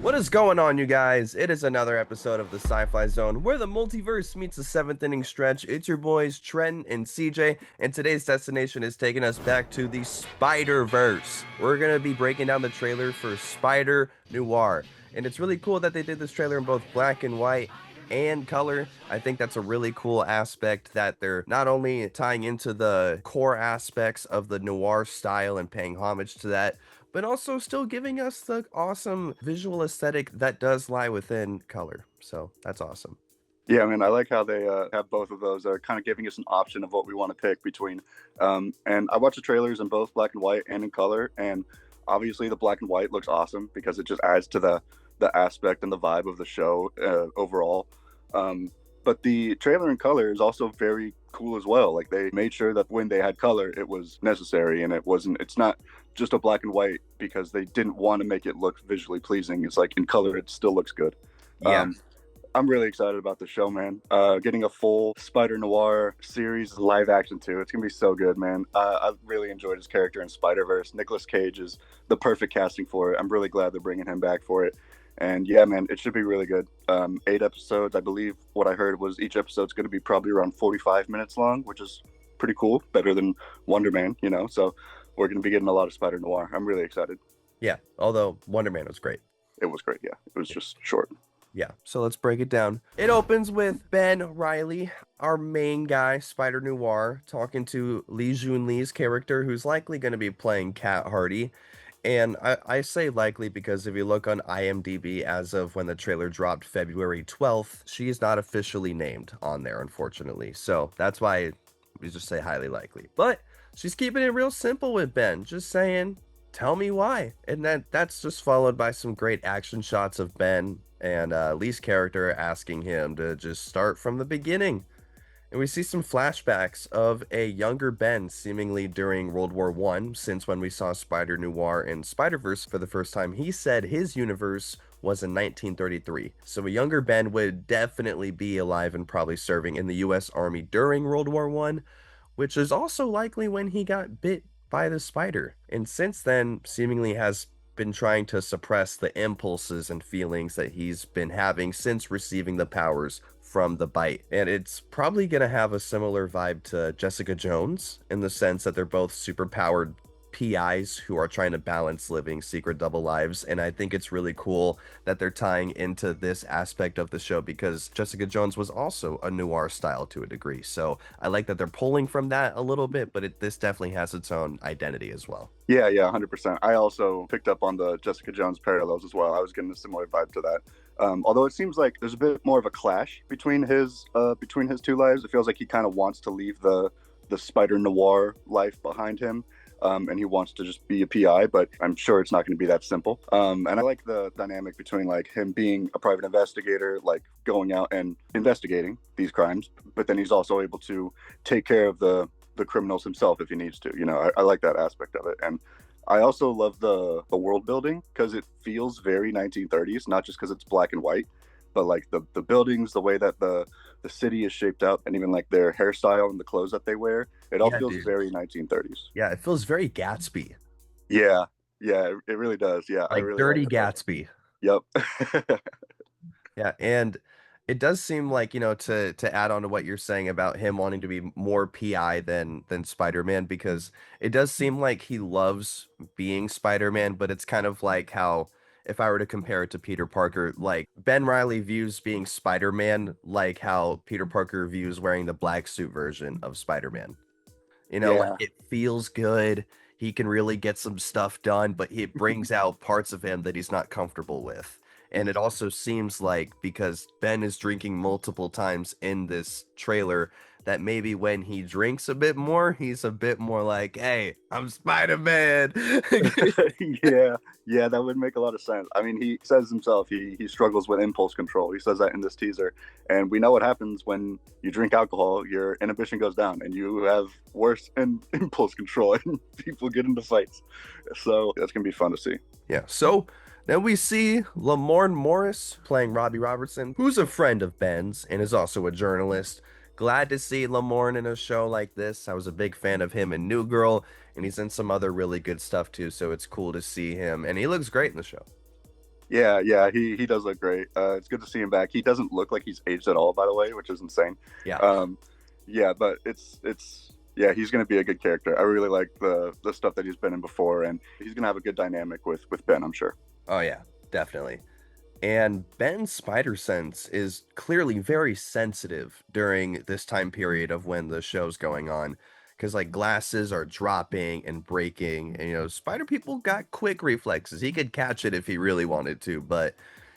What is going on, you guys? It is another episode of the Sci-Fi Zone where the multiverse meets the seventh inning stretch. It's your boys, Trent and CJ, and today's destination is taking us back to the Spider-Verse. We're going to be breaking down the trailer for Spider-Noir, and it's really cool that they did this trailer in both black and white and color. I think that's a really cool aspect that they're not only tying into the core aspects of the noir style and paying homage to that, but also still giving us the awesome visual aesthetic that does lie within color. So that's awesome. Yeah, I mean, I like how they have both of those, kind of giving us an option of what we want to pick between. And I watched the trailers in both black and white and in color, and obviously the black and white looks awesome because it just adds to the aspect and the vibe of the show overall. But the trailer in color is also very cool as well. Like they made sure that when they had color, it was necessary, and it's not just a black and white because they didn't want to make it look visually pleasing. It's like in color, it still looks good. Yeah. I'm really excited about the show, man. Getting a full Spider-Noir series live action too. It's gonna be so good, man. I really enjoyed his character in Spider-Verse. Nicolas Cage is the perfect casting for it. I'm really glad they're bringing him back for it. And yeah, man, it should be really good. 8 episodes, I believe. What I heard was each episode's going to be probably around 45 minutes long, which is pretty cool. Better than Wonder Man, you know. So we're going to be getting a lot of Spider Noir. I'm really excited. Yeah. Although Wonder Man was great. It was great. Yeah, it was just short. Yeah, so let's break it down. It opens with Ben Riley, our main guy, Spider Noir, talking to Lee Jun Lee's character, who's likely going to be playing Cat Hardy. And I say likely because if you look on IMDb as of when the trailer dropped February 12th, she is not officially named on there, unfortunately. So that's why we just say highly likely. But she's keeping it real simple with Ben, just saying, tell me why. And that's just followed by some great action shots of Ben and Lee's character asking him to just start from the beginning. And we see some flashbacks of a younger Ben seemingly during World War I, since when we saw Spider-Noir in Spider-Verse for the first time, he said his universe was in 1933. So a younger Ben would definitely be alive and probably serving in the US Army during World War I, which is also likely when he got bit by the spider. And since then, seemingly has been trying to suppress the impulses and feelings that he's been having since receiving the powers from the bite. And it's probably going to have a similar vibe to Jessica Jones in the sense that they're both super powered PIs who are trying to balance living secret double lives. And I think it's really cool that they're tying into this aspect of the show because Jessica Jones was also a noir style to a degree. So I like that they're pulling from that a little bit, but this definitely has its own identity as well. Yeah, 100%. I also picked up on the Jessica Jones parallels as well. I was getting a similar vibe to that. Although it seems like there's a bit more of a clash between his two lives. It feels like he kind of wants to leave the Spider Noir life behind him, and he wants to just be a PI. But I'm sure it's not going to be that simple. And I like the dynamic between like him being a private investigator, like going out and investigating these crimes, but then he's also able to take care of the criminals himself if he needs to. You know, I like that aspect of it. And I also love the world building because it feels very 1930s, not just because it's black and white, but like the buildings, the way that the city is shaped out, and even like their hairstyle and the clothes that they wear. It all feels very 1930s. Yeah, it feels very Gatsby. Yeah, it really does. Yeah, I Like really Dirty like it. Gatsby. Yep. Yeah, and it does seem like, to add on to what you're saying about him wanting to be more PI than Spider-Man, because it does seem like he loves being Spider-Man, but it's kind of like how if I were to compare it to Peter Parker, like Ben Riley views being Spider-Man like how Peter Parker views wearing the black suit version of Spider-Man. Like Yeah. it feels good. He can really get some stuff done, but it brings out parts of him that he's not comfortable with. And it also seems like because Ben is drinking multiple times in this trailer, that maybe when he drinks a bit more, he's a bit more like, hey, I'm Spider-Man. Yeah, that would make a lot of sense. I mean, he says himself he struggles with impulse control. He says that in this teaser, and we know what happens when you drink alcohol. Your inhibition goes down, and you have worse impulse control, and people get into fights. So that's gonna be fun to see. Yeah. So then we see Lamorne Morris playing Robbie Robertson, who's a friend of Ben's and is also a journalist. Glad to see Lamorne in a show like this. I was a big fan of him in New Girl, and he's in some other really good stuff too, so it's cool to see him, and he looks great in the show. Yeah, he does look great. It's good to see him back. He doesn't look like he's aged at all, by the way, which is insane. Yeah. Um, yeah, but it's yeah, he's gonna be a good character. I really like the stuff that he's been in before, and he's gonna have a good dynamic with Ben, I'm sure. Oh yeah, definitely. And Ben's spider sense is clearly very sensitive during this time period of when the show's going on. Because, like, glasses are dropping and breaking. And, spider people got quick reflexes. He could catch it if he really wanted to, but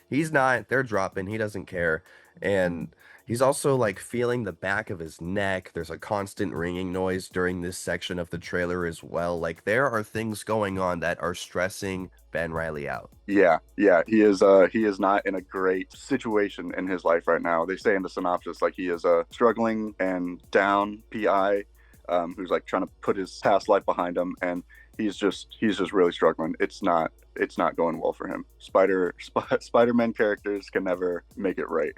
he's not. They're dropping. He doesn't care. And he's also, like, feeling the back of his neck. There's a constant ringing noise during this section of the trailer as well. Like, there are things going on that are stressing Ben Riley out. Yeah, he is not in a great situation in his life right now. They say in the synopsis like he is a struggling and down PI who's like trying to put his past life behind him, and he's just really struggling. It's not going well for him. Spider-Man characters can never make it right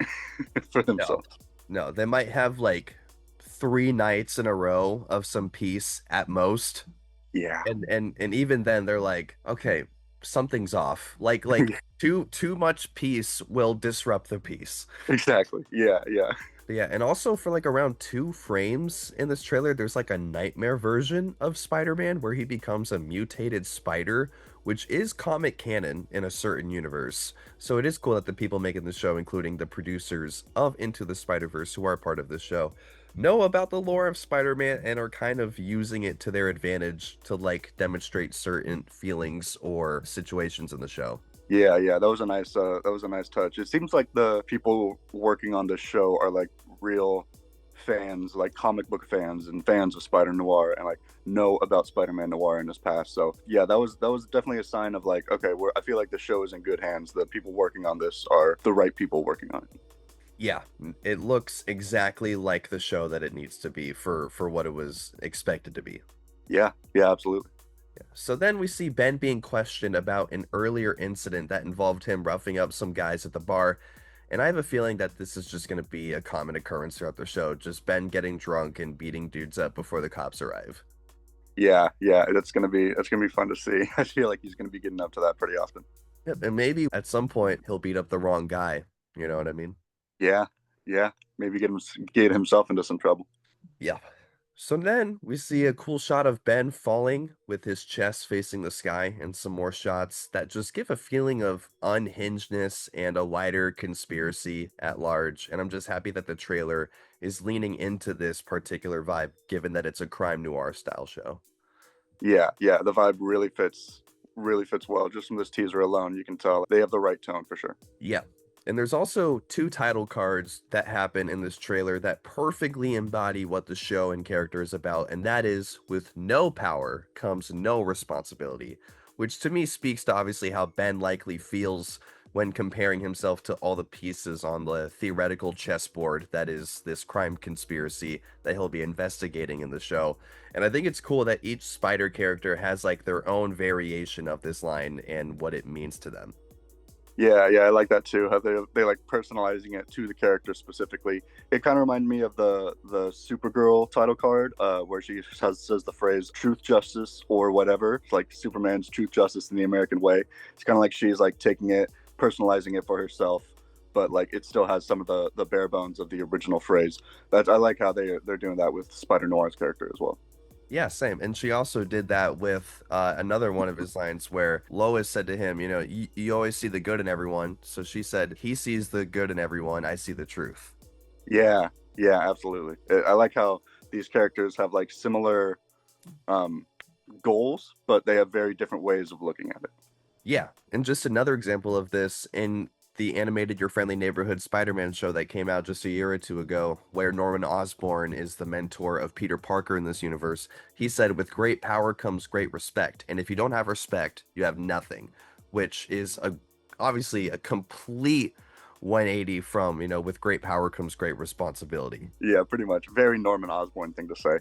for No, themselves. no, they might have like 3 nights in a row of some peace at most, Yeah. and even then they're like, okay, something's off. Like too much peace will disrupt the peace. Exactly. Yeah. But yeah, and also for like around 2 frames in this trailer, there's like a nightmare version of Spider-Man where he becomes a mutated spider, which is comic canon in a certain universe. So it is cool that the people making the show, including the producers of Into the Spider-Verse, who are part of this show, know about the lore of Spider-Man and are kind of using it to their advantage to like demonstrate certain feelings or situations in the show. Yeah. That was a nice touch. It seems like the people working on this show are like real fans, like comic book fans and fans of Spider Noir, and like know about Spider-Man Noir in his past. So yeah, that was definitely a sign of like, okay, I feel like the show is in good hands. The people working on this are the right people working on it. Yeah, it looks exactly like the show that it needs to be for what it was expected to be. Yeah, absolutely. So then we see Ben being questioned about an earlier incident that involved him roughing up some guys at the bar. And I have a feeling that this is just going to be a common occurrence throughout the show, just Ben getting drunk and beating dudes up before the cops arrive. Yeah, that's gonna be fun to see. I feel like he's gonna be getting up to that pretty often. Yep, and maybe at some point he'll beat up the wrong guy. You know what I mean? Yeah, yeah, maybe get himself into some trouble. Yeah. So then we see a cool shot of Ben falling with his chest facing the sky, and some more shots that just give a feeling of unhingedness and a wider conspiracy at large. And I'm just happy that the trailer is leaning into this particular vibe, given that it's a crime noir style show. Yeah, the vibe really fits well. Just from this teaser alone, you can tell they have the right tone for sure. Yeah. And there's also 2 title cards that happen in this trailer that perfectly embody what the show and character is about, and that is with no power comes no responsibility, which to me speaks to obviously how Ben likely feels when comparing himself to all the pieces on the theoretical chessboard that is this crime conspiracy that he'll be investigating in the show. And I think it's cool that each spider character has like their own variation of this line and what it means to them. Yeah, I like that too. How they like personalizing it to the character specifically. It kind of reminded me of the Supergirl title card, where she says the phrase "truth, justice, or whatever." It's like Superman's truth, justice in the American way. It's kind of like she's like taking it, personalizing it for herself, but like it still has some of the bare bones of the original phrase. I like how they're doing that with Spider Noir's character as well. Yeah, same. And she also did that with another one of his lines where Lois said to him, you always see the good in everyone. So she said, he sees the good in everyone. I see the truth. Yeah, absolutely. I like how these characters have like similar um, goals, but they have very different ways of looking at it. Yeah. And just another example of this in the animated Your Friendly Neighborhood Spider-Man show that came out just a year or two ago, where Norman Osborn is the mentor of Peter Parker in this universe. He said, with great power comes great respect. And if you don't have respect, you have nothing, which is obviously a complete 180 from, with great power comes great responsibility. Yeah, pretty much. Very Norman Osborn thing to say.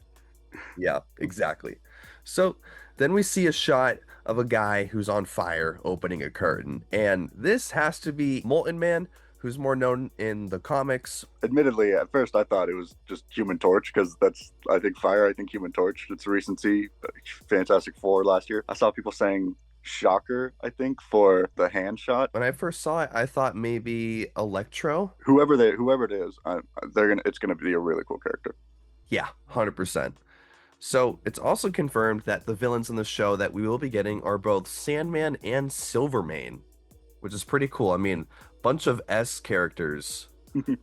Yeah, exactly. So then we see a shot of a guy who's on fire opening a curtain. And this has to be Molten Man, who's more known in the comics. Admittedly, at first I thought it was just Human Torch because that's, I think, Fire. I think Human Torch. It's a recency. Fantastic Four last year. I saw people saying Shocker, I think, for the hand shot. When I first saw it, I thought maybe Electro. Whoever it is, they're gonna it's gonna be a really cool character. Yeah, 100%. So it's also confirmed that the villains in the show that we will be getting are both Sandman and Silvermane, which is pretty cool. I mean, bunch of S characters.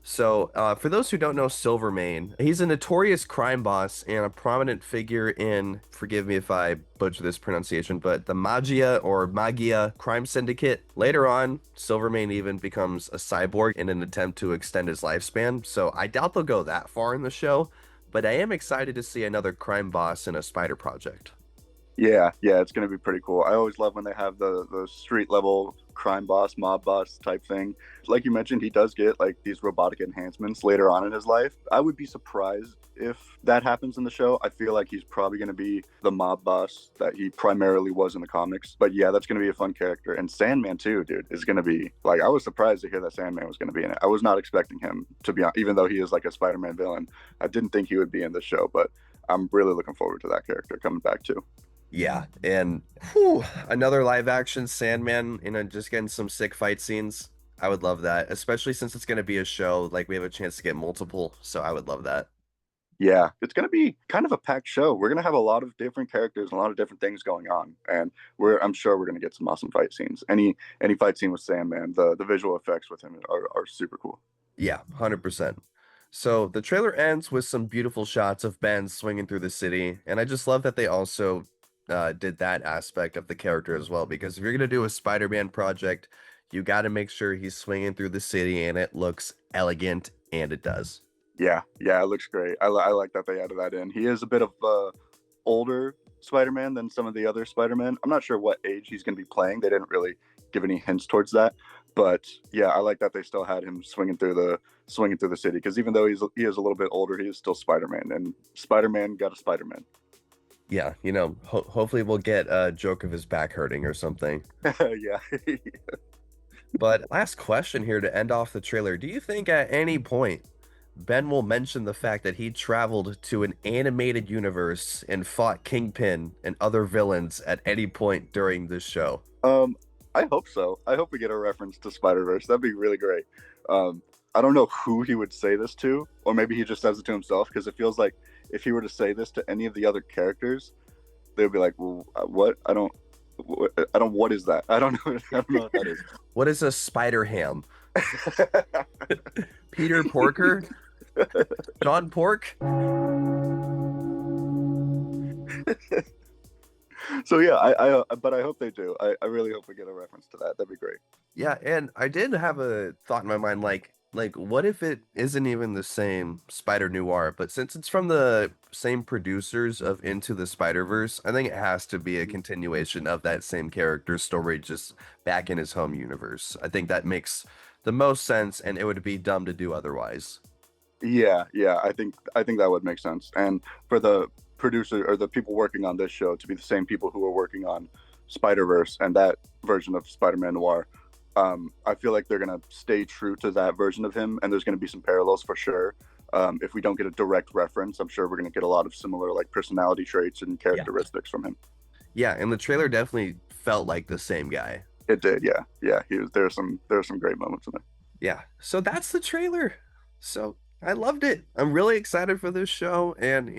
So, for those who don't know Silvermane, he's a notorious crime boss and a prominent figure in, forgive me if I butcher this pronunciation, but the Magia crime syndicate. Later on, Silvermane even becomes a cyborg in an attempt to extend his lifespan. So, I doubt they'll go that far in the show, but I am excited to see another crime boss in a spider project. Yeah, yeah, it's gonna be pretty cool. I always love when they have the street level crime boss, mob boss type thing. Like you mentioned, he does get like these robotic enhancements later on in his life. I would be surprised if that happens in the show. I feel like he's probably gonna be the mob boss that he primarily was in the comics. But yeah, that's gonna be a fun character. And Sandman too, dude, is gonna be like I was surprised to hear that Sandman was gonna be in it. I was not expecting him to be on, even though he is like a Spider-Man villain. I didn't think he would be in the show, but I'm really looking forward to that character coming back too. Yeah, and whew, another live action Sandman, just getting some sick fight scenes. I would love that, especially since it's going to be a show. Like we have a chance to get multiple, so I would love that. Yeah, it's going to be kind of a packed show. We're going to have a lot of different characters and a lot of different things going on, and I'm sure we're going to get some awesome fight scenes. Any fight scene with Sandman, the visual effects with him are super cool. Yeah, 100%. So the trailer ends with some beautiful shots of Ben swinging through the city, and I just love that they also did that aspect of the character as well. Because if you're gonna do a Spider-Man project, you got to make sure he's swinging through the city and it looks elegant, and it does. Yeah, yeah, it looks great. I like that they added that in. He is a bit of older Spider-Man than some of the other Spider-Man. I'm not sure what age he's going to be playing. They didn't really give any hints towards that, but yeah, I like that they still had him swinging through the city because even though he is a little bit older, he is still Spider-Man, and Spider-Man got a Spider-Man. Yeah, hopefully we'll get a joke of his back hurting or something. Yeah. But last question here to end off the trailer. Do you think at any point Ben will mention the fact that he traveled to an animated universe and fought Kingpin and other villains at any point during this show? I hope so. I hope we get a reference to Spider-Verse. That'd be really great. I don't know who he would say this to, or maybe he just says it to himself because it feels like if he were to say this to any of the other characters, they'd be like, "Well, what? I don't. What is that? I don't know. I don't know what that is." What is a spider ham? Peter Porker? John Pork? So yeah, but I hope they do. I really hope we get a reference to that. That'd be great. Yeah, and I did have a thought in my mind, like what if it isn't even the same Spider-Noir, but since it's from the same producers of Into the Spider-Verse, I think it has to be a continuation of that same character story, just back in his home universe. I think that makes the most sense, and it would be dumb to do otherwise. Yeah, yeah. I think that would make sense. And for the producer or the people working on this show to be the same people who are working on Spider-Verse and that version of Spider-Man Noir, I feel like they're gonna stay true to that version of him, and there's gonna be some parallels for sure. If we don't get a direct reference, I'm sure we're gonna get a lot of similar like personality traits and characteristics from him. Yeah, and the trailer definitely felt like the same guy. It did, yeah, yeah. There are some great moments in there. Yeah, so that's the trailer. So I loved it. I'm really excited for this show, and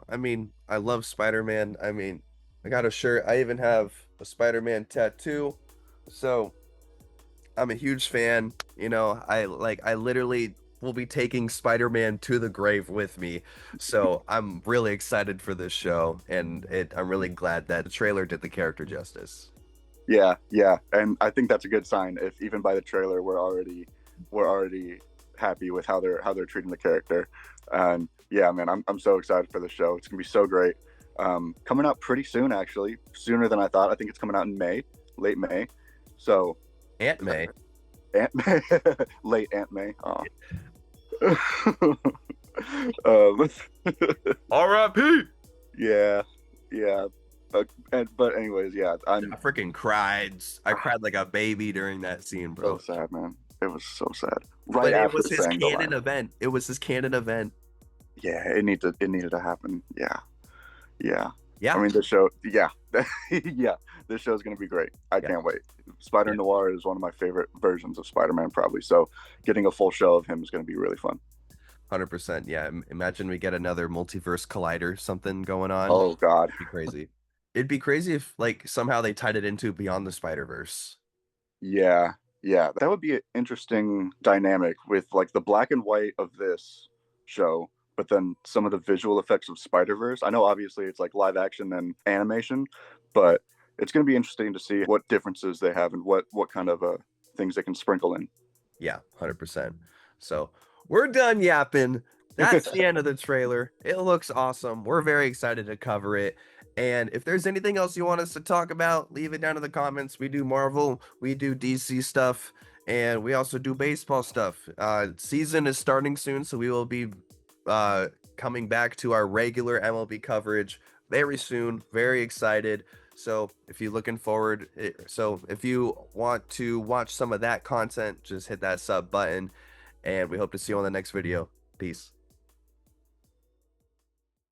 I mean, I love Spider-Man. I mean, I got a shirt. I even have a Spider-Man tattoo. So I'm a huge fan. I literally will be taking Spider-Man to the grave with me. So I'm really excited for this show, and I'm really glad that the trailer did the character justice. Yeah, yeah, and I think that's a good sign. If even by the trailer we're already happy with how they're treating the character. And yeah, man, I'm so excited for the show. It's gonna be so great. Coming out pretty soon, actually, sooner than I thought. I think it's coming out in May, late May. So Aunt May. Aunt May, late Aunt May. um, R.I.P. yeah, yeah. But anyways, yeah, I freaking cried. I cried like a baby during that scene, bro. So sad, man. It was so sad. But Right it after was his saying the canon line. event. It was his canon event. Yeah, it needed to happen. Yeah, yeah. I Yeah, mean, this show, yeah, yeah, this show is going to be great. I yeah, can't wait. Spider yeah. Noir is one of my favorite versions of Spider Man, probably. So, getting a full show of him is going to be really fun. 100%. Yeah. Imagine we get another multiverse collider something going on. Oh God, Be crazy. It'd be crazy if like somehow they tied it into Beyond the Spider-Verse. yeah, yeah, that would be an interesting dynamic with like the black and white of this show, but then some of the visual effects of Spider Verse. I know obviously it's like live action and animation, but it's going to be interesting to see what differences they have and what kind of things they can sprinkle in. Yeah, 100%. So we're done yapping. That's the end of the trailer. It looks awesome. We're very excited to cover it. And if there's anything else you want us to talk about, leave it down in the comments. We do Marvel, we do DC stuff, and we also do baseball stuff. Season is starting soon, so we will be uh, coming back to our regular MLB coverage very soon. Very excited. So if you're looking forward, so if you want to watch some of that content, just hit that sub button, and we hope to see you on the next video. Peace.